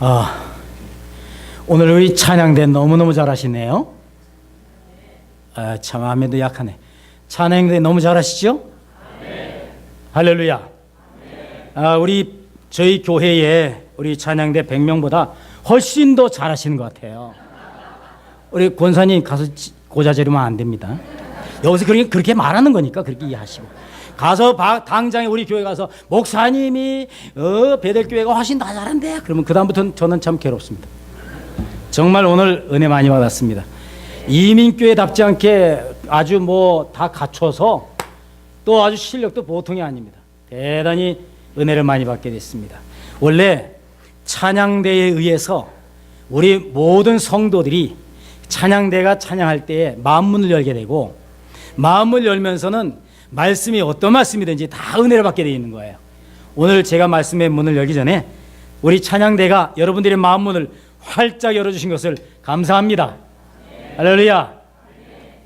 아, 오늘 우리 찬양대 너무너무 잘하시네요. 참 아멘도 약하네. 찬양대 너무 잘하시죠? 할렐루야. 저희 교회에 우리 찬양대 100명보다 훨씬 더 잘하시는 것 같아요. 우리 권사님 가서 고자지르면 안 됩니다. 여기서 그렇게 말하는 거니까 그렇게 이해하시고, 가서 당장에 우리 교회 가서 목사님이 베델교회가 훨씬 더 잘한대 그러면 그 다음부터는 저는 참 괴롭습니다. 정말 오늘 은혜 많이 받았습니다. 이민교회답지 않게 아주 다 갖춰서 또 아주 실력도 보통이 아닙니다. 대단히 은혜를 많이 받게 됐습니다. 원래 찬양대에 의해서 우리 모든 성도들이 찬양대가 찬양할 때에 마음문을 열게 되고, 마음을 열면서는 말씀이 어떤 말씀이든지 다 은혜를 받게 되어 있는 거예요. 오늘 제가 말씀의 문을 열기 전에 우리 찬양대가 여러분들의 마음문을 활짝 열어주신 것을 감사합니다. 할렐루야.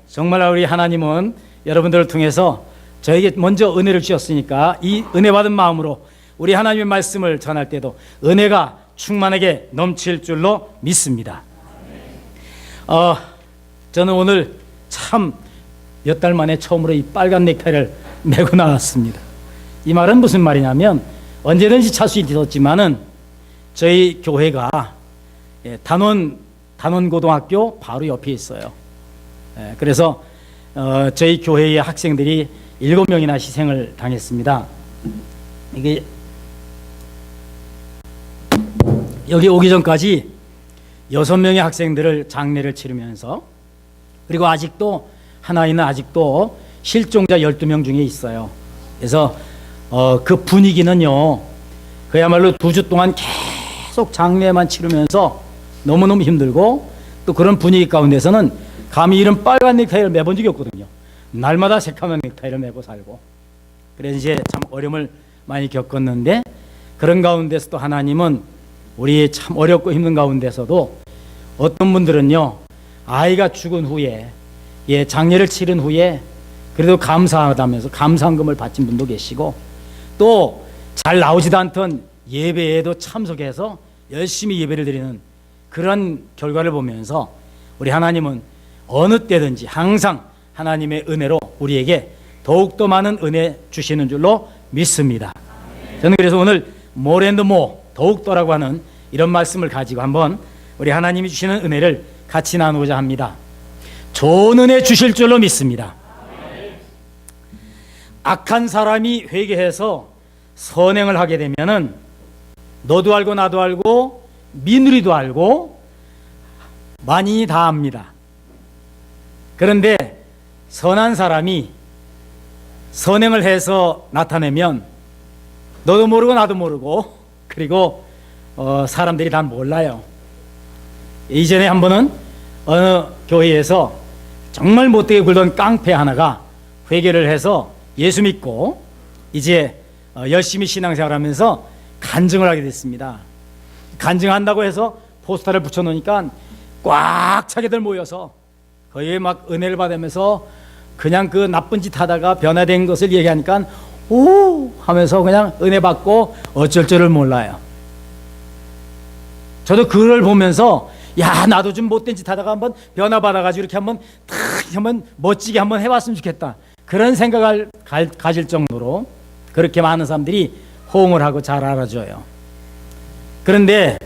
정말 우리 하나님은 여러분들을 통해서 저에게 먼저 은혜를 주셨으니까 이 은혜 받은 마음으로 우리 하나님의 말씀을 전할 때도 은혜가 충만하게 넘칠 줄로 믿습니다. 저는 오늘 참 몇 달 만에 처음으로 이 빨간 넥타이를 메고 나왔습니다. 이 말은 무슨 말이냐면, 언제든지 찰 수 있었지만은 저희 교회가 단원고등학교 바로 옆에 있어요. 그래서 저희 교회의 학생들이 7명이나 희생을 당했습니다. 이게 여기 오기 전까지 6명의 학생들을 장례를 치르면서, 그리고 하나이는 아직도 실종자 12명 중에 있어요. 그래서 그 분위기는요, 그야말로 2주 동안 계속 장례만 치르면서 너무너무 힘들고, 또 그런 분위기 가운데서는 감히 이런 빨간 넥타이를 매본 적이 없거든요. 날마다 새까만 넥타이를 매고 살고, 그래서 이제 참 어려움을 많이 겪었는데, 그런 가운데서 또 하나님은 우리 참 어렵고 힘든 가운데서도 어떤 분들은요, 아이가 죽은 후에 장례를 치른 후에 그래도 감사하다면서 감사한금을 바친 분도 계시고, 또 잘 나오지도 않던 예배에도 참석해서 열심히 예배를 드리는 그런 결과를 보면서 우리 하나님은 어느 때든지 항상 하나님의 은혜로 우리에게 더욱더 많은 은혜 주시는 줄로 믿습니다. 저는 그래서 오늘 more and more, 더욱더라고 하는 이런 말씀을 가지고 한번 우리 하나님이 주시는 은혜를 같이 나누고자 합니다. 좋은 은혜 주실 줄로 믿습니다. 악한 사람이 회개해서 선행을 하게 되면은 너도 알고 나도 알고 민우리도 알고 만인이 다 압니다. 그런데 선한 사람이 선행을 해서 나타내면 너도 모르고 나도 모르고, 그리고 사람들이 다 몰라요. 이전에 한 번은 어느 교회에서 정말 못되게 굴던 깡패 하나가 회개를 해서 예수 믿고 이제 열심히 신앙생활하면서 간증을 하게 됐습니다. 간증한다고 해서 포스터를 붙여놓으니까 꽉 차게들 모여서 거기에 막 은혜를 받으면서 그냥 그 나쁜 짓 하다가 변화된 것을 얘기하니까 오 하면서 그냥 은혜 받고 어쩔 줄을 몰라요. 저도 그걸 보면서 야, 나도 좀 못된 짓 하다가 한번 변화 받아가지고 이렇게 한번 멋지게 한번 해봤으면 좋겠다, 그런 생각을 가질 정도로 그렇게 많은 사람들이 호응을 하고 잘 알아줘요. 그런데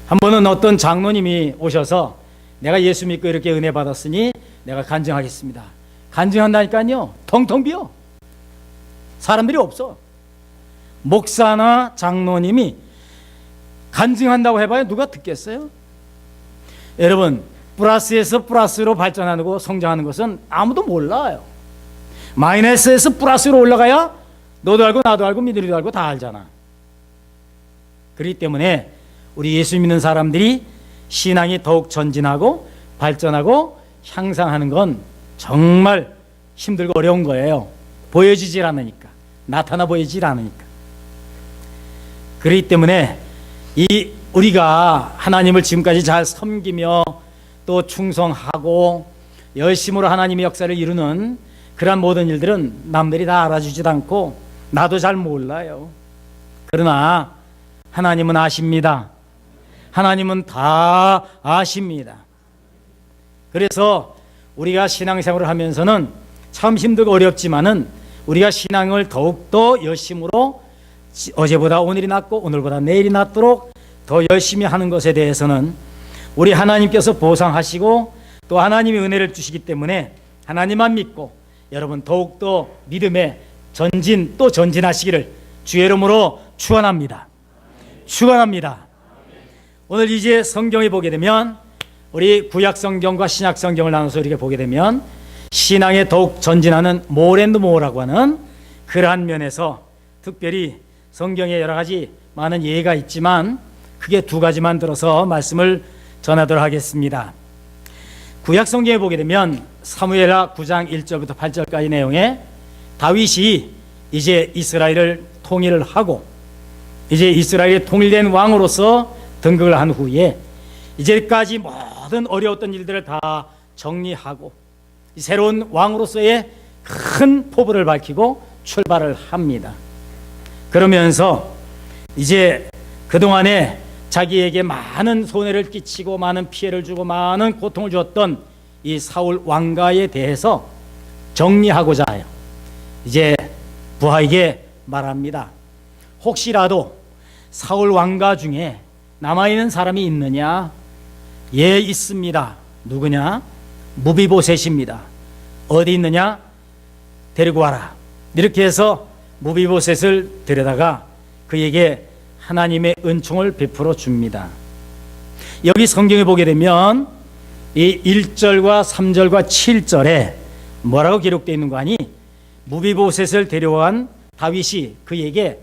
한 번은 어떤 장로님이 오셔서 내가 예수 믿고 이렇게 은혜 받았으니 내가 간증하겠습니다. 간증한다니까요, 텅텅 비어. 사람들이 없어. 목사나 장로님이 간증한다고 해봐야 누가 듣겠어요? 여러분, 플러스에서 플러스로 발전하고 성장하는 것은 아무도 몰라요. 마이너스에서 플러스로 올라가야 너도 알고 나도 알고 민들이도 알고 다 알잖아. 그렇기 때문에 우리 예수 믿는 사람들이 신앙이 더욱 전진하고 발전하고 향상하는 건 정말 힘들고 어려운 거예요. 보여지질 않으니까, 나타나 보이질 않으니까. 그렇기 때문에 우리가 하나님을 지금까지 잘 섬기며 또 충성하고 열심으로 하나님의 역사를 이루는 그런 모든 일들은 남들이 다 알아주지도 않고 나도 잘 몰라요. 그러나 하나님은 아십니다. 하나님은 다 아십니다. 그래서 우리가 신앙생활을 하면서는 참 힘들고 어렵지만은 우리가 신앙을 더욱더 열심으로 어제보다 오늘이 낫고 오늘보다 내일이 낫도록 더 열심히 하는 것에 대해서는 우리 하나님께서 보상하시고 또 하나님의 은혜를 주시기 때문에 하나님만 믿고 여러분 더욱더 믿음의 전진 또 전진하시기를 주의 이름으로 축원합니다. 축원합니다. 오늘 이제 성경에 보게 되면 우리 구약 성경과 신약 성경을 나눠서 이렇게 보게 되면 신앙에 더욱 전진하는 모랜드모어라고 하는 그러한 면에서 특별히 성경에 여러 가지 많은 예가 있지만 크게 두 가지만 들어서 말씀을 전하도록 하겠습니다. 구약 성경에 보게 되면 사무엘하 9장 1절부터 8절까지 내용에 다윗이 이제 이스라엘을 통일을 하고 이제 이스라엘이 통일된 왕으로서 등극을 한 후에 이제까지 모든 어려웠던 일들을 다 정리하고 새로운 왕으로서의 큰 포부를 밝히고 출발을 합니다. 그러면서 이제 그동안에 자기에게 많은 손해를 끼치고 많은 피해를 주고 많은 고통을 주었던 이 사울 왕가에 대해서 정리하고자 해요. 이제 부하에게 말합니다. 혹시라도 사울 왕가 중에 남아있는 사람이 있느냐? 예, 있습니다. 누구냐? 무비보셋입니다. 어디 있느냐? 데리고 와라. 이렇게 해서 무비보셋을 데려다가 그에게 하나님의 은총을 베풀어 줍니다. 여기 성경에 보게 되면 이 1절과 3절과 7절에 뭐라고 기록되어 있는 거 아니? 무비보셋을 데려간 다윗이 그에게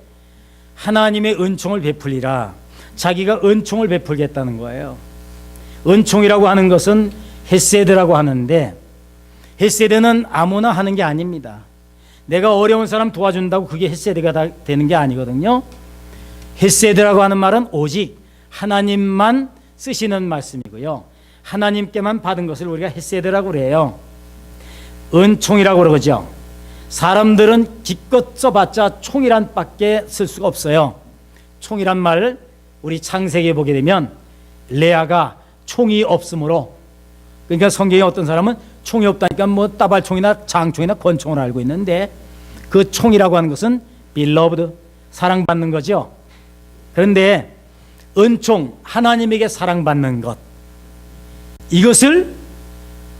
하나님의 은총을 베풀리라. 자기가 은총을 베풀겠다는 거예요. 은총이라고 하는 것은 헤세드라고 하는데 헤세드는 아무나 하는 게 아닙니다. 내가 어려운 사람 도와준다고 그게 헤세드가 다 되는 게 아니거든요. 헤세드라고 하는 말은 오직 하나님만 쓰시는 말씀이고요. 하나님께만 받은 것을 우리가 헤세드라고 그래요. 은총이라고 그러죠. 사람들은 기껏 써봤자 총이란 밖에 쓸 수가 없어요. 총이란 말 우리 창세기에 보게 되면 레아가 총이 없으므로, 그러니까 성경에 어떤 사람은 총이 없다니까 뭐 따발총이나 장총이나 권총을 알고 있는데 그 총이라고 하는 것은 beloved, 사랑받는 거죠. 그런데 은총, 하나님에게 사랑받는 것, 이것을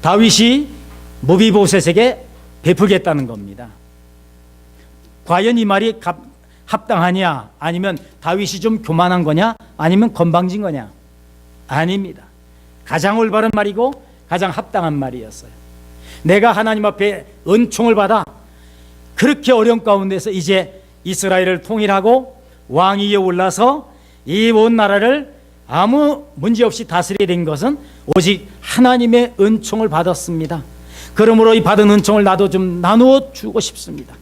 다윗이 무비보셋에게 베풀겠다는 겁니다. 과연 이 말이 합당하냐? 아니면 다윗이 좀 교만한 거냐? 아니면 건방진 거냐? 아닙니다. 가장 올바른 말이고 가장 합당한 말이었어요. 내가 하나님 앞에 은총을 받아 그렇게 어려운 가운데서 이제 이스라엘을 통일하고 왕 위에 올라서 이 온 나라를 아무 문제없이 다스리게 된 것은 오직 하나님의 은총을 받았습니다. 그러므로 이 받은 은총을 나도 좀 나누어 주고 싶습니다.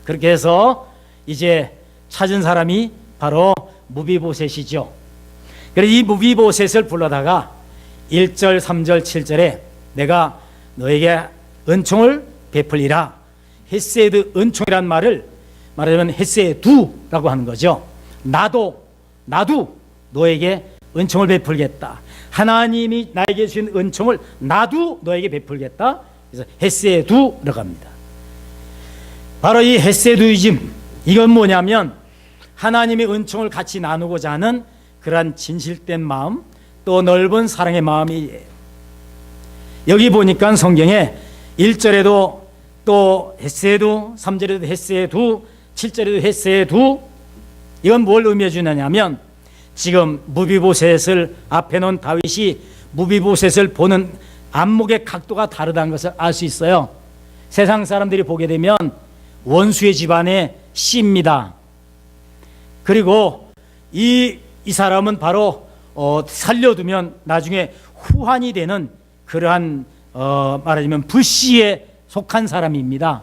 그렇게 해서 이제 찾은 사람이 바로 무비보셋이죠. 그래서 이 무비보셋을 불러다가 1절, 3절, 7절에 내가 너에게 은총을 베풀리라. 헤세드, 은총이란 말을 말하자면 헤세두라고 하는 거죠. 나도 너에게 은총을 베풀겠다. 하나님이 나에게 주신 은총을 나도 너에게 베풀겠다. 그래서 헤세두라고 합니다. 바로 이 헤세두이즘, 이건 뭐냐면 하나님의 은총을 같이 나누고자 하는 그러한 진실된 마음, 또 넓은 사랑의 마음이, 여기 보니까 성경에 1절에도 또 헤세두, 3절에도 헤세두, 7절에도 헤세두, 이건 뭘 의미해 주느냐면 지금 무비보셋을 앞에 놓은 다윗이 무비보셋을 보는 안목의 각도가 다르다는 것을 알 수 있어요. 세상 사람들이 보게 되면 원수의 집안의 씨입니다. 그리고 이 사람은 바로 살려두면 나중에 후환이 되는 그러한 말하자면 불씨에 속한 사람입니다.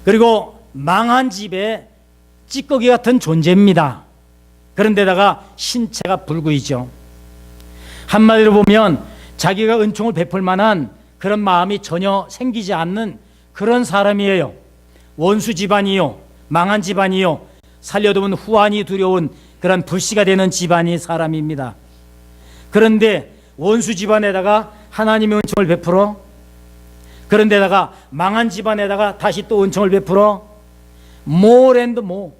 그리고 망한 집의 찌꺼기 같은 존재입니다. 그런데다가 신체가 불구이죠. 한마디로 보면 자기가 은총을 베풀 만한 그런 마음이 전혀 생기지 않는 그런 사람이에요. 원수 집안이요, 망한 집안이요, 살려두면 후환이 두려운 그런 불씨가 되는 집안이 사람입니다. 그런데 원수 집안에다가 하나님의 은총을 베풀어, 그런데다가 망한 집안에다가 다시 또 은총을 베풀어, more and more,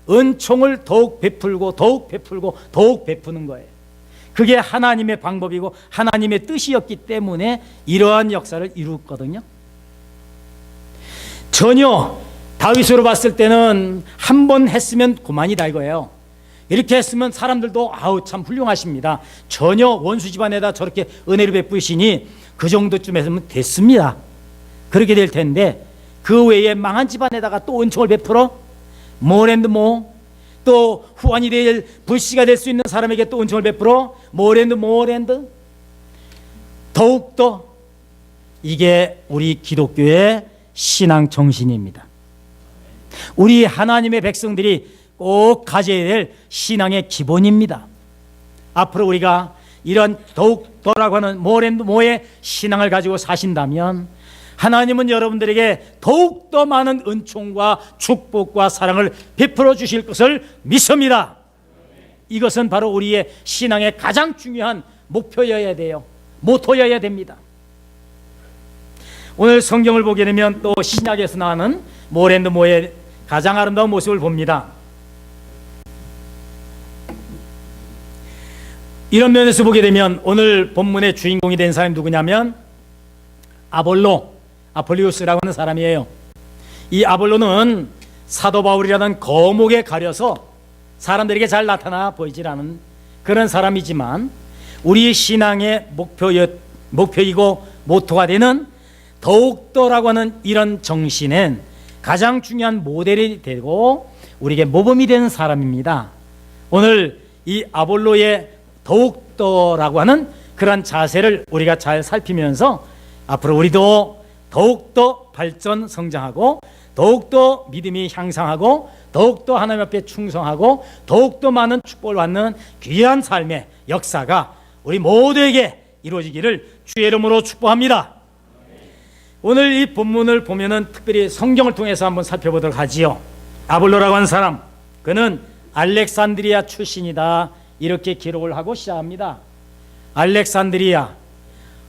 은총을 더욱 베풀고 더욱 베풀고 더욱 베푸는 거예요. 그게 하나님의 방법이고 하나님의 뜻이었기 때문에 이러한 역사를 이루었거든요. 전혀 다윗으로 봤을 때는 한 번 했으면 그만이다 이거예요. 이렇게 했으면 사람들도 아우 참 훌륭하십니다. 전혀 원수 집안에다 저렇게 은혜를 베푸시니 그 정도쯤 했으면 됐습니다. 그렇게 될 텐데 그 외에 망한 집안에다가 또 은총을 베풀어 more and more, 또 후환이 될 불씨가 될 수 있는 사람에게 또 은총을 베풀어 more and more and 더욱더. 이게 우리 기독교의 신앙 정신입니다. 우리 하나님의 백성들이 꼭 가져야 될 신앙의 기본입니다. 앞으로 우리가 이런 더욱더라고 하는 more and more의 신앙을 가지고 사신다면 하나님은 여러분들에게 더욱더 많은 은총과 축복과 사랑을 베풀어 주실 것을 믿습니다. 이것은 바로 우리의 신앙의 가장 중요한 목표여야 돼요. 모토여야 됩니다. 오늘 성경을 보게 되면 또 신약에서 나오는 more and more의 가장 아름다운 모습을 봅니다. 이런 면에서 보게 되면 오늘 본문의 주인공이 된 사람이 누구냐면 아볼리우스라고 하는 사람이에요. 이 아볼로는 사도 바울이라는 거목에 가려서 사람들에게 잘 나타나 보이질 않은 그런 사람이지만 우리의 신앙의 목표이고 모토가 되는 더욱더라고 하는 이런 정신은 가장 중요한 모델이 되고 우리에게 모범이 되는 사람입니다. 오늘 이 아볼로의 더욱더라고 하는 그런 자세를 우리가 잘 살피면서 앞으로 우리도 더욱더 발전 성장하고 더욱더 믿음이 향상하고 더욱더 하나님 앞에 충성하고 더욱더 많은 축복을 받는 귀한 삶의 역사가 우리 모두에게 이루어지기를 주의 이름으로 축복합니다. 오늘 이 본문을 보면은 특별히 성경을 통해서 한번 살펴보도록 하지요. 아볼로라고 하는 사람, 그는 알렉산드리아 출신이다, 이렇게 기록을 하고 시작합니다. 알렉산드리아,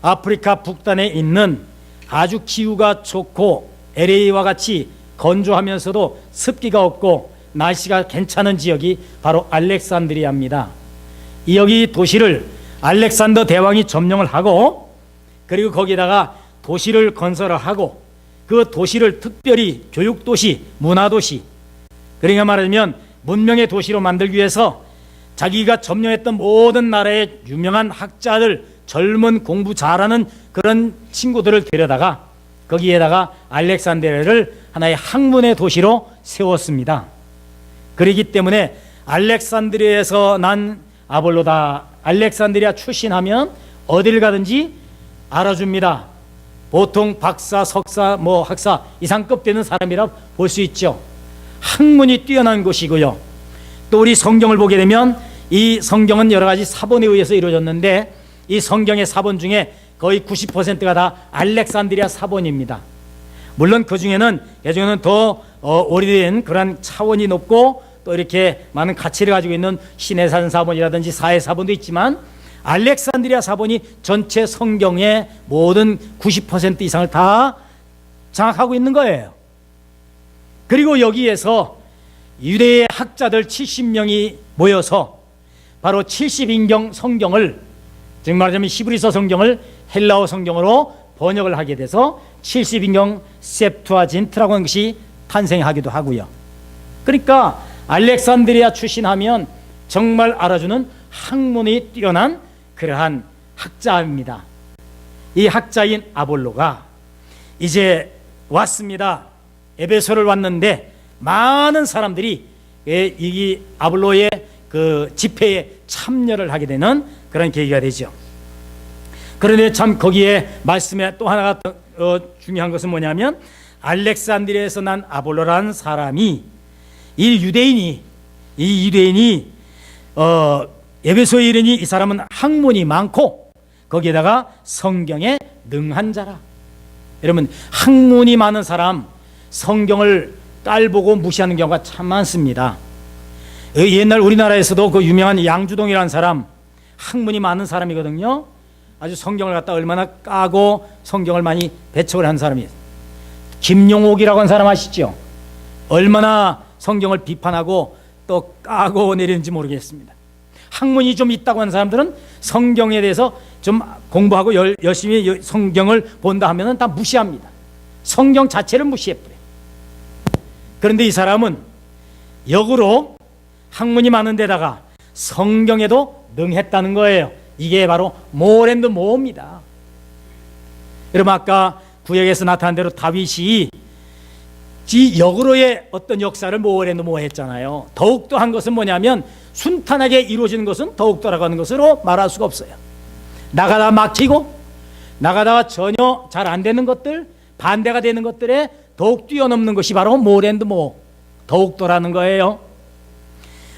아프리카 북단에 있는 아주 기후가 좋고 LA와 같이 건조하면서도 습기가 없고 날씨가 괜찮은 지역이 바로 알렉산드리아입니다. 여기 도시를 알렉산더 대왕이 점령을 하고 그리고 거기다가 도시를 건설을 하고 그 도시를 특별히 교육도시, 문화도시, 그러니까 말하자면 문명의 도시로 만들기 위해서 자기가 점령했던 모든 나라의 유명한 학자들, 젊은 공부 잘하는 그런 친구들을 데려다가 거기에다가 알렉산드리아를 하나의 학문의 도시로 세웠습니다. 그렇기 때문에 알렉산드리아에서 난 아볼로다, 알렉산드리아 출신하면 어딜 가든지 알아줍니다. 보통 박사, 석사, 학사 이상급 되는 사람이라 볼 수 있죠. 학문이 뛰어난 곳이고요. 또 우리 성경을 보게 되면 이 성경은 여러 가지 사본에 의해서 이루어졌는데 이 성경의 사본 중에 거의 90%가 다 알렉산드리아 사본입니다. 물론 그 중에는 더 오래된 그런 차원이 높고 또 이렇게 많은 가치를 가지고 있는 시내산 사본이라든지 사회 사본도 있지만 알렉산드리아 사본이 전체 성경의 모든 90% 이상을 다 장악하고 있는 거예요. 그리고 여기에서 유대의 학자들 70명이 모여서 바로 70인경 성경을, 즉 말하자면 히브리서 성경을 헬라어 성경으로 번역을 하게 돼서 70인경 셉투아진트라고 하는 것이 탄생하기도 하고요. 그러니까 알렉산드리아 출신하면 정말 알아주는 학문이 뛰어난 그러한 학자입니다. 이 학자인 아볼로가 이제 왔습니다. 에베소를 왔는데 많은 사람들이 이 아볼로의 그 집회에 참여를 하게 되는 그런 계기가 되죠. 그런데 참 거기에 말씀에 또 하나가 중요한 것은 뭐냐면 알렉산드리아에서 난 아볼로라는 사람이 이 유대인이 에베소에 이르니 이 사람은 학문이 많고 거기에다가 성경에 능한 자라. 여러분, 학문이 많은 사람 성경을 깔보고 무시하는 경우가 참 많습니다. 옛날 우리나라에서도 그 유명한 양주동이라는 사람, 학문이 많은 사람이거든요. 아주 성경을 갖다 얼마나 까고 성경을 많이 배척을 한 사람이에요. 김용옥이라고 하는 사람 아시죠? 얼마나 성경을 비판하고 또 까고 내리는지 모르겠습니다. 학문이 좀 있다고 하는 사람들은 성경에 대해서 좀 공부하고 열심히 성경을 본다 하면은 다 무시합니다. 성경 자체를 무시해버려요. 그런데 이 사람은 역으로 학문이 많은 데다가 성경에도 능했다는 거예요. 이게 바로 모랜드 모입니다. 여러분, 아까 구약에서 나타난 대로 다윗이 역으로의 어떤 역사를 모랜드 모했잖아요. 더욱더 한 것은 뭐냐면 순탄하게 이루어지는 것은 더욱더라고 하는 것으로 말할 수가 없어요. 나가다가 막히고 나가다가 전혀 잘 안 되는 것들, 반대가 되는 것들에 더욱 뛰어넘는 것이 바로 모랜드 모, 더욱더라는 거예요.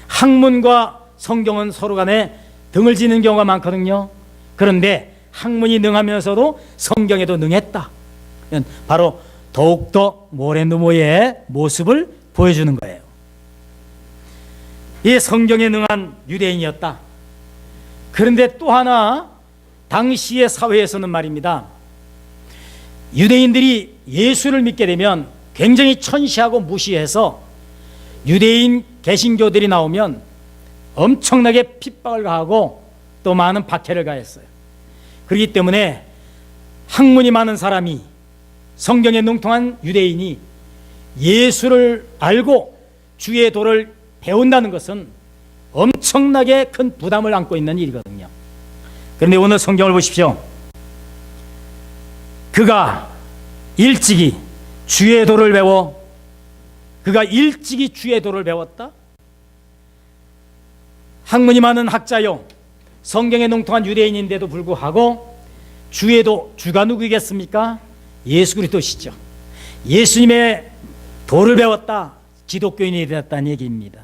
학문과 성경은 서로 간에 등을 지는 경우가 많거든요. 그런데 학문이 능하면서도 성경에도 능했다. 바로 더욱더 모랜드 모의 모습을 보여주는 거예요. 이 성경에 능한 유대인이었다. 그런데 또 하나 당시의 사회에서는 말입니다, 유대인들이 예수를 믿게 되면 굉장히 천시하고 무시해서 유대인 개신교들이 나오면 엄청나게 핍박을 가하고 또 많은 박해를 가했어요. 그렇기 때문에 학문이 많은 사람이, 성경에 능통한 유대인이 예수를 알고 주의 도를 배운다는 것은 엄청나게 큰 부담을 안고 있는 일이거든요. 그런데 오늘 성경을 보십시오. 그가 일찍이 주의 도를 배웠다. 학문이 많은 학자요, 성경에 능통한 유대인인데도 불구하고 주의 도, 주가 누구겠습니까? 예수 그리스도시죠. 예수님의 도를 배웠다. 기독교인이 되었다는 얘기입니다.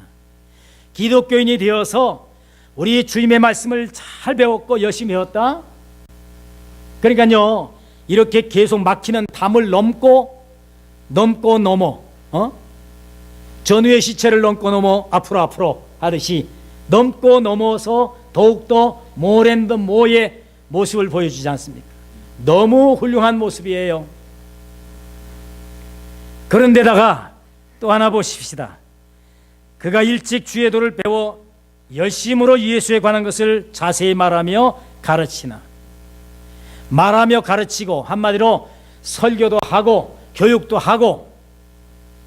기독교인이 되어서 우리 주님의 말씀을 잘 배웠고 열심히 배웠다. 그러니까요, 이렇게 계속 막히는 담을 넘고 넘어, 전후의 시체를 넘고 앞으로 하듯이 넘고 넘어서 더욱더 모랜드 모의 모습을 보여주지 않습니까? 너무 훌륭한 모습이에요. 그런데다가 또 하나 보십시다. 그가 일찍 주의 도를 배워 열심으로 예수에 관한 것을 자세히 말하며 가르치고, 한마디로 설교도 하고 교육도 하고.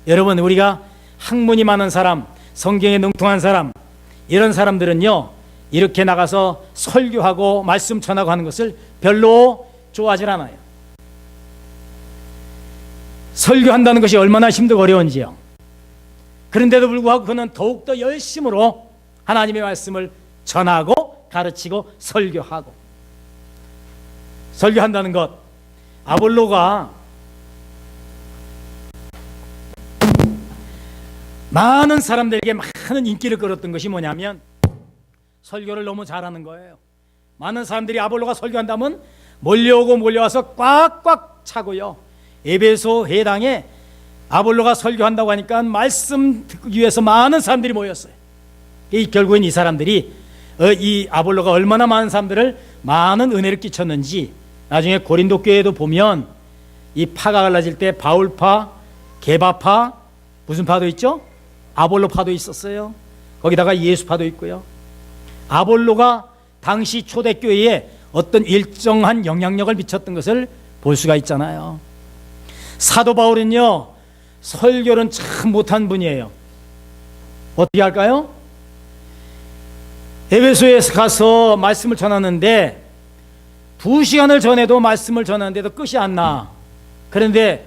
여러분, 우리가 학문이 많은 사람, 성경에 능통한 사람, 이런 사람들은요, 이렇게 나가서 설교하고 말씀 전하고 하는 것을 별로 좋아하지 않아요. 설교한다는 것이 얼마나 힘들고 어려운지요. 그런데도 불구하고 그는 더욱더 열심으로 하나님의 말씀을 전하고 가르치고 설교한다는 것. 아볼로가 많은 사람들에게 많은 인기를 끌었던 것이 뭐냐면 설교를 너무 잘하는 거예요. 많은 사람들이 아볼로가 설교한다면 몰려와서 꽉꽉 차고요. 에베소 회당에 아볼로가 설교한다고 하니까 말씀 듣기 위해서 많은 사람들이 모였어요. 결국엔 이 사람들이 이 아볼로가 얼마나 많은 사람들을 많은 은혜를 끼쳤는지 나중에 고린도 교회도 보면 이 파가 갈라질 때 바울파, 게바파, 무슨 파도 있죠? 아볼로파도 있었어요. 거기다가 예수파도 있고요. 아볼로가 당시 초대교회에 어떤 일정한 영향력을 미쳤던 것을 볼 수가 있잖아요. 사도 바울은요, 설교는 참 못한 분이에요. 어떻게 할까요? 에베소에 가서 말씀을 전하는데 2시간을 전해도 말씀을 전하는데도 끝이 안 나. 그런데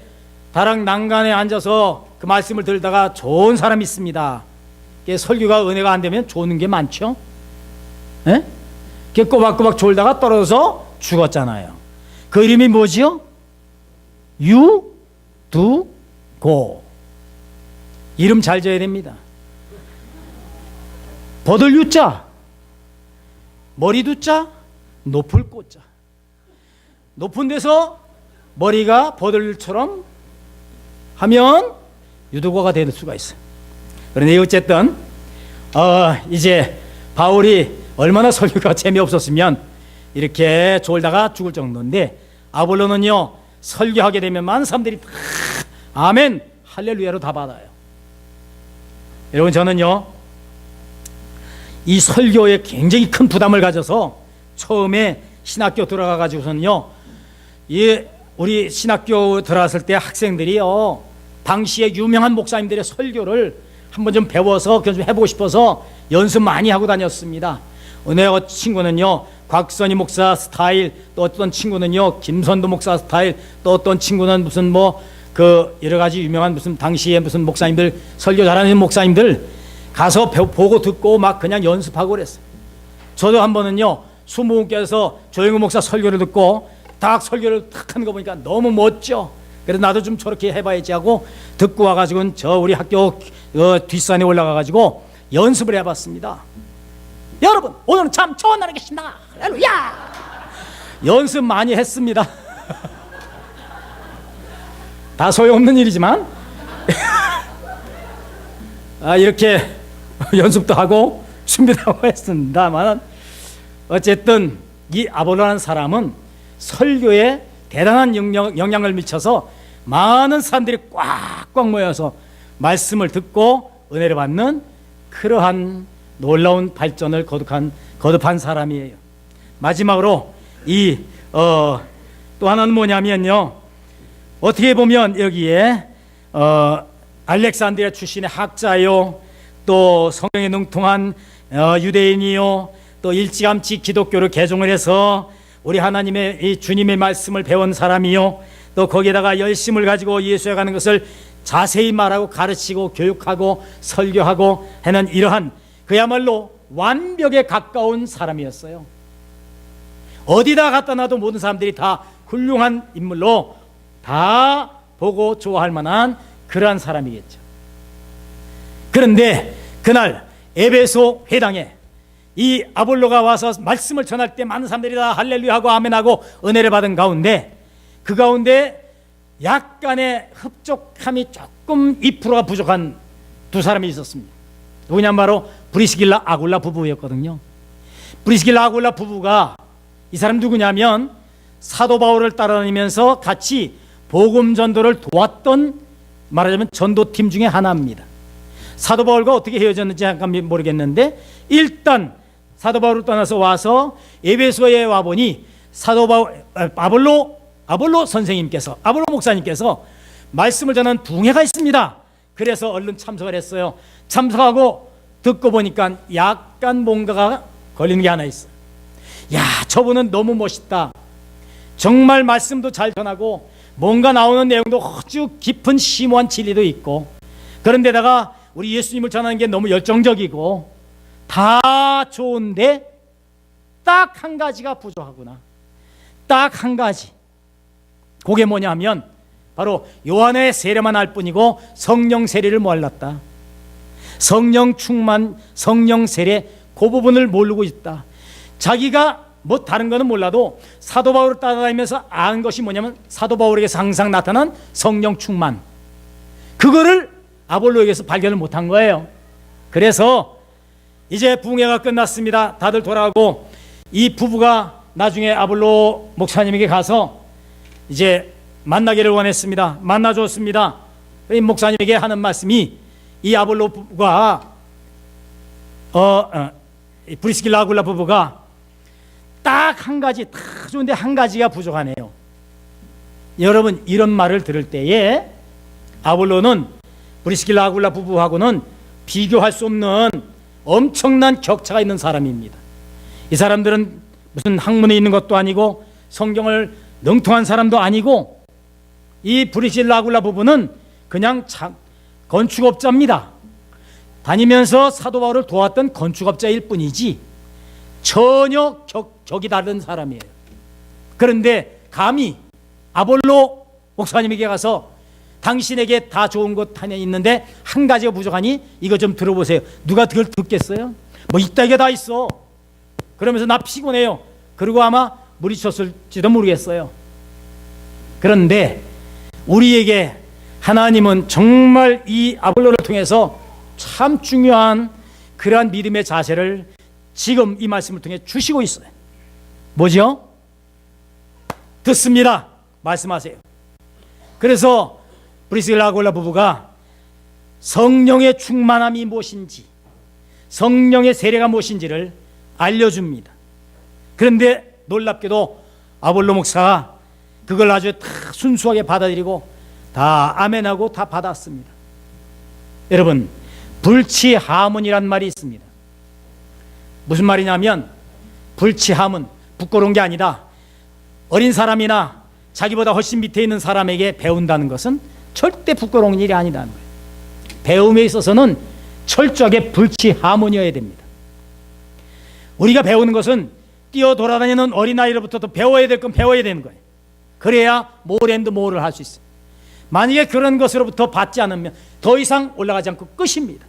다락 난간에 앉아서 그 말씀을 들다가 좋은 사람이 있습니다. 설교가 은혜가 안 되면 좋은 게 많죠. 예? 꼬박꼬박 졸다가 떨어져서 죽었잖아요. 그 이름이 뭐지요? 유두고. 이름 잘 지어야 됩니다. 버들 유자, 머리 두자, 높을 꼬자. 높은 데서 머리가 버들처럼 하면 유두고가 될 수가 있어요. 그런데 어쨌든 이제 바울이 얼마나 설교가 재미없었으면 이렇게 졸다가 죽을 정도인데, 아볼로는요 설교하게 되면 많은 사람들이 다 아멘 할렐루야로 다 받아요. 여러분, 저는요 이 설교에 굉장히 큰 부담을 가져서 처음에 신학교 들어가 가지고서는요, 우리 신학교 들어갔을 때 학생들이요 당시에 유명한 목사님들의 설교를 한번 좀 배워서 좀 해보고 싶어서 연습 많이 하고 다녔습니다. 어느 친구는요 곽선희 목사 스타일, 또 어떤 친구는요 김선도 목사 스타일, 또 어떤 친구는 무슨 여러 가지 유명한 무슨 당시에 무슨 목사님들, 설교 잘하는 목사님들 가서 보고 듣고 막 그냥 연습하고 그랬어요. 저도 한 번은요 수모님께서 조영우 목사 설교를 듣고 딱 설교를 탁 하는 거 보니까 너무 멋져. 그래서 나도 좀 저렇게 해봐야지 하고 듣고 와가지고 저 우리 학교 뒷산에 올라가가지고 연습을 해봤습니다. 여러분, 오늘은 참 좋은 날이 계신다. 할렐루야. 연습 많이 했습니다. 다 소용없는 일이지만 이렇게 연습도 하고 준비도 하고 했습니다만, 어쨌든 이 아볼로라는 사람은 설교에 대단한 영향을 미쳐서 많은 사람들이 꽉꽉 모여서 말씀을 듣고 은혜를 받는 그러한 놀라운 발전을 거듭한 사람이에요. 마지막으로 또 하나는 뭐냐면요, 어떻게 보면 여기에 알렉산드리아 출신의 학자요, 또 성경에 능통한 유대인이요, 또 일찌감치 기독교를 개종을 해서 우리 하나님의 이 주님의 말씀을 배운 사람이요, 또 거기에다가 열심을 가지고 예수에 가는 것을 자세히 말하고 가르치고 교육하고 설교하고 하는 이러한 그야말로 완벽에 가까운 사람이었어요. 어디다 갖다 놔도 모든 사람들이 다 훌륭한 인물로 다 보고 좋아할 만한 그러한 사람이겠죠. 그런데 그날 에베소 회당에 이 아볼로가 와서 말씀을 전할 때 많은 사람들이 다 할렐루야하고 아멘하고 은혜를 받은 가운데, 그 가운데 약간의 흡족함이 조금 2%가 부족한 두 사람이 있었습니다. 누구냐, 바로 브리스길라 아굴라 부부였거든요. 브리스길라 아굴라 부부가, 이 사람 누구냐면 사도 바울을 따라다니면서 같이 복음 전도를 도왔던, 말하자면 전도팀 중에 하나입니다. 사도 바울과 어떻게 헤어졌는지 잠깐 모르겠는데, 일단 사도 바울을 떠나서 와서 에베소에 와보니 사도 바울 아볼로 선생님께서, 아볼로 목사님께서 말씀을 전하는 붕해가 있습니다. 그래서 얼른 참석을 했어요. 참석하고 듣고 보니까 약간 뭔가가 걸리는 게 하나 있어요. 야, 저분은 너무 멋있다. 정말 말씀도 잘 전하고 뭔가 나오는 내용도 아주 깊은 심오한 진리도 있고, 그런데다가 우리 예수님을 전하는 게 너무 열정적이고 다 좋은데 딱 한 가지가 부족하구나. 딱 한 가지. 그게 뭐냐면 바로 요한의 세례만 할 뿐이고 성령 세례를 몰랐다. 성령 충만, 성령 세례, 그 부분을 모르고 있다. 자기가 뭐 다른 거는 몰라도 사도 바울을 따라다니면서 아는 것이 뭐냐면 사도 바울에게서 항상 나타난 성령 충만, 그거를 아볼로에게서 발견을 못한 거예요. 그래서 이제 부흥회가 끝났습니다. 다들 돌아가고 이 부부가 나중에 아볼로 목사님에게 가서 이제 만나기를 원했습니다. 만나줬습니다. 이 목사님에게 하는 말씀이, 이 아볼로 부부가 브리스길라 아굴라 부부가 딱 한 가지, 다 좋은데 한 가지가 부족하네요. 여러분, 이런 말을 들을 때에 아볼로는 브리스길라 아굴라 부부하고는 비교할 수 없는 엄청난 격차가 있는 사람입니다. 이 사람들은 무슨 학문에 있는 것도 아니고 성경을 능통한 사람도 아니고, 이 브리스길라 아굴라 부부는 그냥 건축업자입니다. 다니면서 사도 바울을 도왔던 건축업자일 뿐이지 전혀 격이 다른 사람이에요. 그런데 감히 아볼로 목사님에게 가서 당신에게 다 좋은 것 하나 있는데 한 가지가 부족하니 이거 좀 들어보세요. 누가 그걸 듣겠어요? 뭐 이따위가 다 있어. 그러면서 나 피곤해요. 그리고 아마 물리쳤을지도 모르겠어요. 그런데 우리에게 하나님은 정말 이 아볼로를 통해서 참 중요한 그러한 믿음의 자세를 지금 이 말씀을 통해 주시고 있어요. 뭐죠? 듣습니다. 말씀하세요. 그래서 브리스길라 아굴라 부부가 성령의 충만함이 무엇인지, 성령의 세례가 무엇인지를 알려줍니다. 그런데 놀랍게도 아볼로 목사가 그걸 아주 다 순수하게 받아들이고 다 아멘하고 다 받았습니다. 여러분, 불치하문이란 말이 있습니다. 무슨 말이냐면, 불치하문, 부끄러운 게 아니다. 어린 사람이나 자기보다 훨씬 밑에 있는 사람에게 배운다는 것은 절대 부끄러운 일이 아니다는 거예요. 배움에 있어서는 철저하게 불치하문이어야 됩니다. 우리가 배우는 것은 뛰어 돌아다니는 어린아이로부터도 배워야 될 건 배워야 되는 거예요. 그래야 more and more를 할 수 있어요. 만약에 그런 것으로부터 받지 않으면 더 이상 올라가지 않고 끝입니다.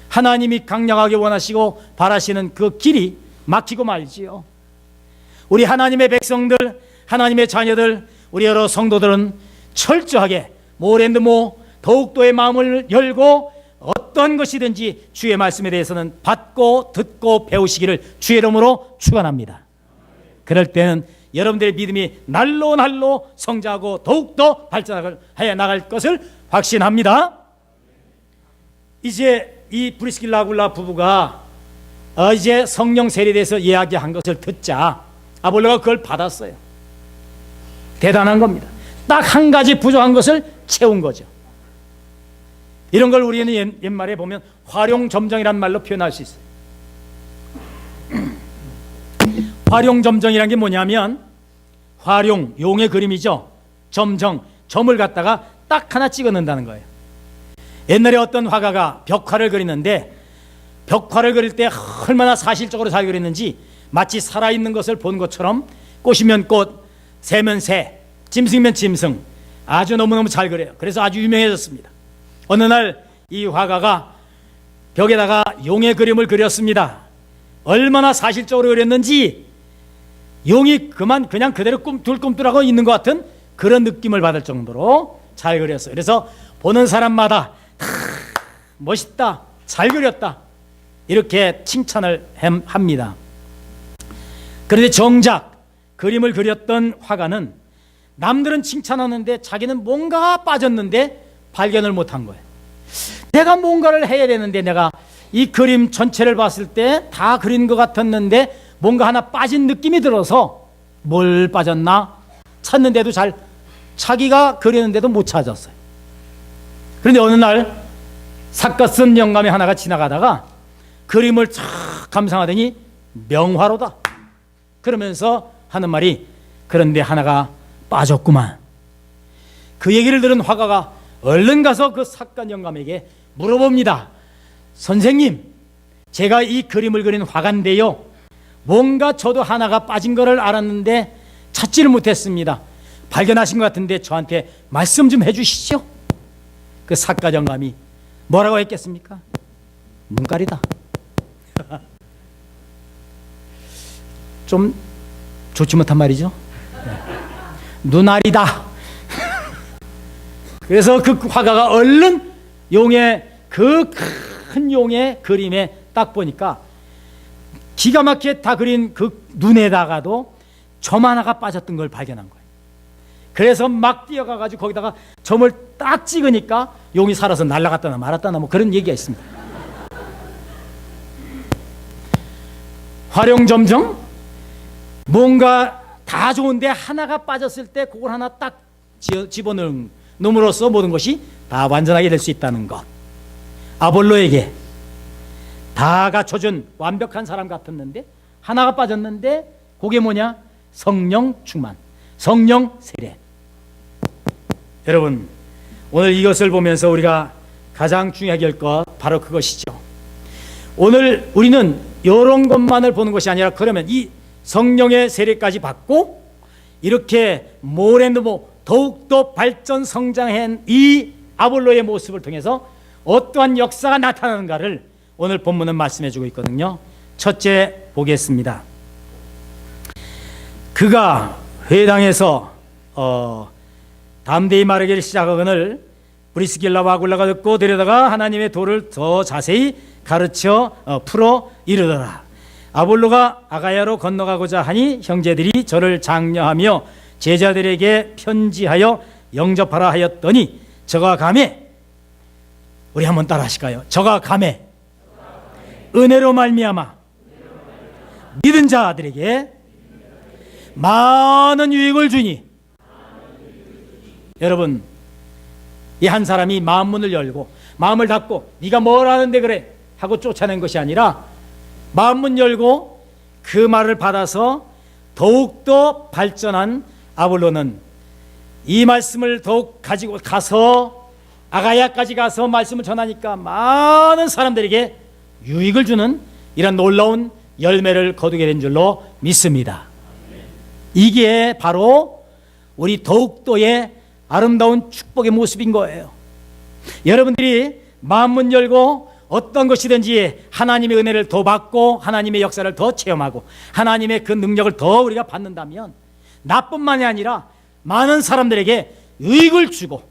하나님이 강력하게 원하시고 바라시는 그 길이 막히고 말지요. 우리 하나님의 백성들, 하나님의 자녀들, 우리 여러 성도들은 철저하게 more and more, 더욱더의 마음을 열고 어떤 것이든지 주의 말씀에 대해서는 받고 듣고 배우시기를 주의 이름으로 축원합니다. 그럴 때는 여러분들의 믿음이 날로 날로 성장하고 더욱더 발전하여 나갈 것을 확신합니다. 이제 이 브리스길라 아굴라 부부가 이제 성령 세례에 대해서 이야기한 것을 듣자 아볼로가 그걸 받았어요. 대단한 겁니다. 딱 한 가지 부족한 것을 채운 거죠. 이런 걸 우리는 옛말에 보면 활용점정이란 말로 표현할 수 있어요. 활용점정이란 게 뭐냐면, 활용, 용의 그림이죠. 점정, 점을 갖다가 딱 하나 찍어 넣는다는 거예요. 옛날에 어떤 화가가 벽화를 그리는데, 벽화를 그릴 때 얼마나 사실적으로 잘 그렸는지 마치 살아있는 것을 본 것처럼 꽃이면 꽃, 새면 새, 짐승이면 짐승, 아주 너무너무 잘 그려요. 그래서 아주 유명해졌습니다. 어느 날 이 화가가 벽에다가 용의 그림을 그렸습니다. 얼마나 사실적으로 그렸는지 용이 그냥 그대로 꿈틀꿈틀하고 있는 것 같은 그런 느낌을 받을 정도로 잘 그렸어요. 그래서 보는 사람마다 멋있다, 잘 그렸다, 이렇게 칭찬을 합니다. 그런데 정작 그림을 그렸던 화가는 남들은 칭찬하는데 자기는 뭔가 빠졌는데 발견을 못한 거예요. 내가 뭔가를 해야 되는데, 내가 이 그림 전체를 봤을 때 다 그린 것 같았는데 뭔가 하나 빠진 느낌이 들어서 뭘 빠졌나 찾는데도 자기가 그리는데도 못 찾았어요. 그런데 어느 날 삭가 쓴 영감이 하나가 지나가다가 그림을 쫙 감상하더니 명화로다 그러면서 하는 말이, 그런데 하나가 빠졌구만. 그 얘기를 들은 화가가 얼른 가서 그 삭가 영감에게 물어봅니다. 선생님, 제가 이 그림을 그린 화가인데요, 뭔가 저도 하나가 빠진 거를 알았는데 찾지를 못했습니다. 발견하신 것 같은데 저한테 말씀 좀 해주시죠. 그 삭가 영감이 뭐라고 했겠습니까? 눈깔이다. 좀 좋지 못한 말이죠. 눈알이다. 그래서 그 화가가 얼른 그 큰 용의 그림에 딱 보니까 기가 막히게 다 그린 그 눈에다가도 점 하나가 빠졌던 걸 발견한 거예요. 그래서 막 뛰어가가지고 거기다가 점을 딱 찍으니까 용이 살아서 날아갔다나 말았다나 뭐 그런 얘기가 있습니다. 활용점정? 뭔가 다 좋은데 하나가 빠졌을 때 그걸 하나 딱 집어넣음으로써 모든 것이 다 완전하게 될 수 있다는 것. 아볼로에게 다 갖춰준 완벽한 사람 같았는데 하나가 빠졌는데 그게 뭐냐? 성령 충만, 성령 세례. 여러분, 오늘 이것을 보면서 우리가 가장 중요하게 할 것 바로 그것이죠. 오늘 우리는 이런 것만을 보는 것이 아니라, 그러면 이 성령의 세례까지 받고 이렇게 모래도 더욱더 발전 성장한 이 아볼로의 모습을 통해서 어떠한 역사가 나타나는가를 오늘 본문은 말씀해 주고 있거든요. 첫째 보겠습니다. 그가 회당에서 담대히 말하기를 시작하거늘 브리스길라와 아굴라가 듣고 데려다가 하나님의 도를 더 자세히 가르쳐 풀어 이르더라. 아볼로가 아가야로 건너가고자 하니 형제들이 저를 장려하며 제자들에게 편지하여 영접하라 하였더니 저가 가매, 우리 한번 따라 하실까요? 저가 가매 은혜로 말미암아 믿은 자들에게 많은 유익을 주니. 여러분, 이 한 사람이 마음문을 열고 마음을 닫고 네가 뭘 하는데 그래 하고 쫓아낸 것이 아니라 마음문 열고 그 말을 받아서 더욱더 발전한 아볼로는 이 말씀을 더욱 가지고 가서 아가야까지 가서 말씀을 전하니까 많은 사람들에게 유익을 주는 이런 놀라운 열매를 거두게 된 줄로 믿습니다. 이게 바로 우리 더욱더의 아름다운 축복의 모습인 거예요. 여러분들이 마음문 열고 어떤 것이든지 하나님의 은혜를 더 받고 하나님의 역사를 더 체험하고 하나님의 그 능력을 더 우리가 받는다면 나뿐만이 아니라 많은 사람들에게 유익을 주고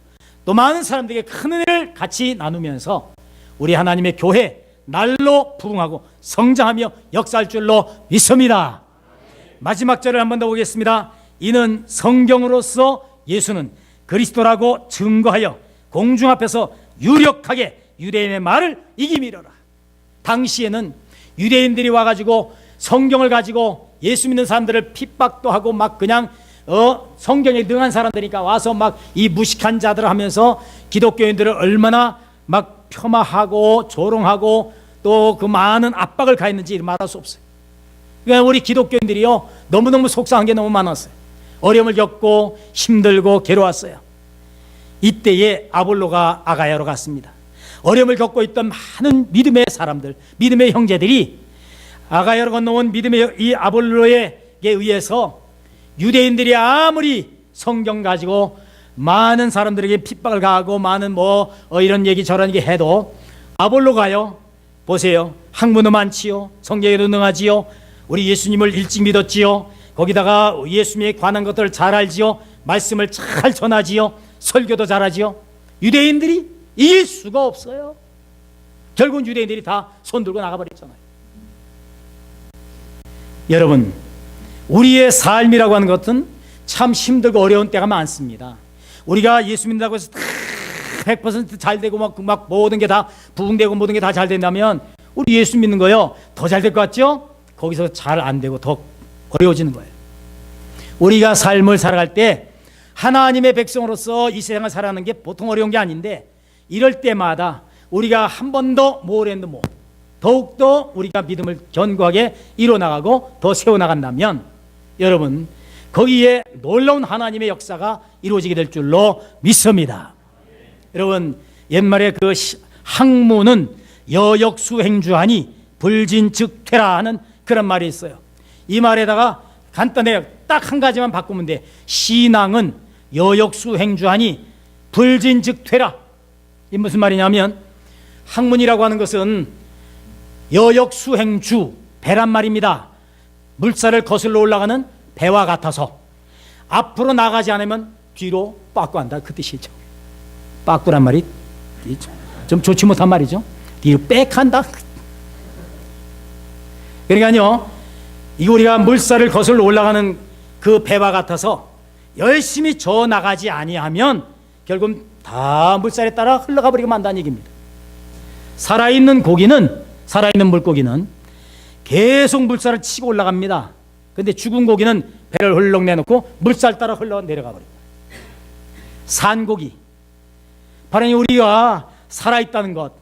또 많은 사람들에게 큰 은혜를 같이 나누면서 우리 하나님의 교회 날로 부흥하고 성장하며 역사할 줄로 믿습니다. 마지막 절을 한 번 더 보겠습니다. 이는 성경으로서 예수는 그리스도라고 증거하여 공중 앞에서 유력하게 유대인의 말을 이기미려라. 당시에는 유대인들이 와가지고 성경을 가지고 예수 믿는 사람들을 핍박도 하고 막 그냥 성경에 능한 사람들이니까 와서 막 이 무식한 자들 하면서 기독교인들을 얼마나 막 폄하하고 조롱하고 또 그 많은 압박을 가했는지 말할 수 없어요. 그러니까 우리 기독교인들이요 너무너무 속상한 게 너무 많았어요. 어려움을 겪고 힘들고 괴로웠어요. 이때에 아볼로가 아가야로 갔습니다. 어려움을 겪고 있던 많은 믿음의 사람들, 믿음의 형제들이 아가야로 건너온 믿음의 이 아볼로에게 의해서 유대인들이 아무리 성경 가지고 많은 사람들에게 핍박을 가하고 많은 이런 얘기 저런 얘기 해도 아볼로가요, 보세요, 학문도 많지요, 성경에도 능하지요, 우리 예수님을 일찍 믿었지요, 거기다가 예수님에 관한 것들을 잘 알지요, 말씀을 잘 전하지요, 설교도 잘하지요. 유대인들이 이길 수가 없어요. 결국은 유대인들이 다 손들고 나가버렸잖아요. 여러분, 우리의 삶이라고 하는 것은 참 힘들고 어려운 때가 많습니다. 우리가 예수 믿는다고 해서 100% 잘 되고 막 모든 게 다 부흥되고 모든 게 다 잘 된다면 우리 예수 믿는 거요 더 잘 될 것 같죠? 거기서 잘 안 되고 더 어려워지는 거예요. 우리가 삶을 살아갈 때 하나님의 백성으로서 이 세상을 살아가는 게 보통 어려운 게 아닌데 이럴 때마다 우리가 한 번 더 모래도 더욱더 우리가 믿음을 견고하게 이뤄나가고 더 세워나간다면 여러분 거기에 놀라운 하나님의 역사가 이루어지게 될 줄로 믿습니다. 여러분 옛말에 그 학문은 여역수행주하니 불진즉퇴라 하는 그런 말이 있어요. 이 말에다가 간단해요. 딱 한 가지만 바꾸면 돼. 신앙은 여역수행주하니 불진즉퇴라. 이 무슨 말이냐면 학문이라고 하는 것은 여역수행주, 배란 말입니다. 물살을 거슬러 올라가는 배와 같아서 앞으로 나가지 않으면 뒤로 빠꾸한다 그 뜻이죠. 빠꾸란 말이 좀 좋지 못한 말이죠. 뒤로 빽한다. 그러니까요 이거 우리가 물살을 거슬러 올라가는 그 배와 같아서 열심히 저 나가지 아니하면 결국 다 물살에 따라 흘러가 버리고 만다는 얘기입니다. 살아있는 물고기는 계속 물살을 치고 올라갑니다. 근데 죽은 고기는 배를 흘렁 내놓고 물살 따라 흘러 내려가 버립니다. 산고기, 바로 우리가 살아있다는 것,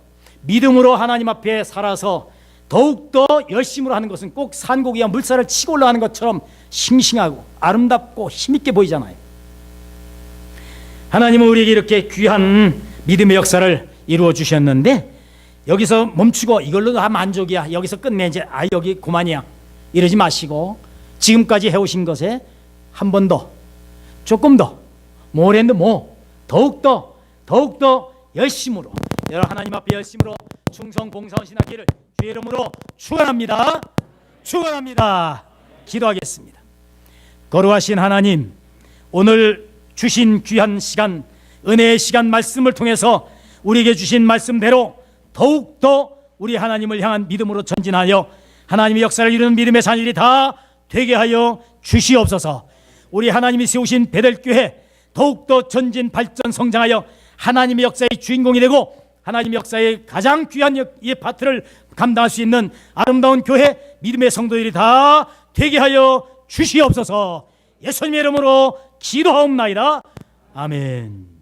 믿음으로 하나님 앞에 살아서 더욱더 열심으로 하는 것은 꼭 산고기가 물살을 치고 올라가는 것처럼 싱싱하고 아름답고 힘있게 보이잖아요. 하나님은 우리에게 이렇게 귀한 믿음의 역사를 이루어 주셨는데 여기서 멈추고 이걸로 다 만족이야, 여기서 끝내, 이제 여기 그만이야, 이러지 마시고 지금까지 해오신 것에 한 번 더, 조금 더, 모래도 더욱더 열심으로 여러 하나님 앞에 열심으로 충성 봉사하시기를 주의 이름으로 축원합니다. 기도하겠습니다. 거룩하신 하나님, 오늘 주신 귀한 시간 은혜의 시간 말씀을 통해서 우리에게 주신 말씀대로 더욱더 우리 하나님을 향한 믿음으로 전진하여 하나님의 역사를 이루는 믿음의 산일이 다 되게 하여 주시옵소서. 우리 하나님이 세우신 베델교회 더욱더 전진 발전 성장하여 하나님의 역사의 주인공이 되고 하나님의 역사의 가장 귀한 이 파트를 감당할 수 있는 아름다운 교회 믿음의 성도들이 다 되게 하여 주시옵소서. 예수님의 이름으로 기도하옵나이다. 아멘.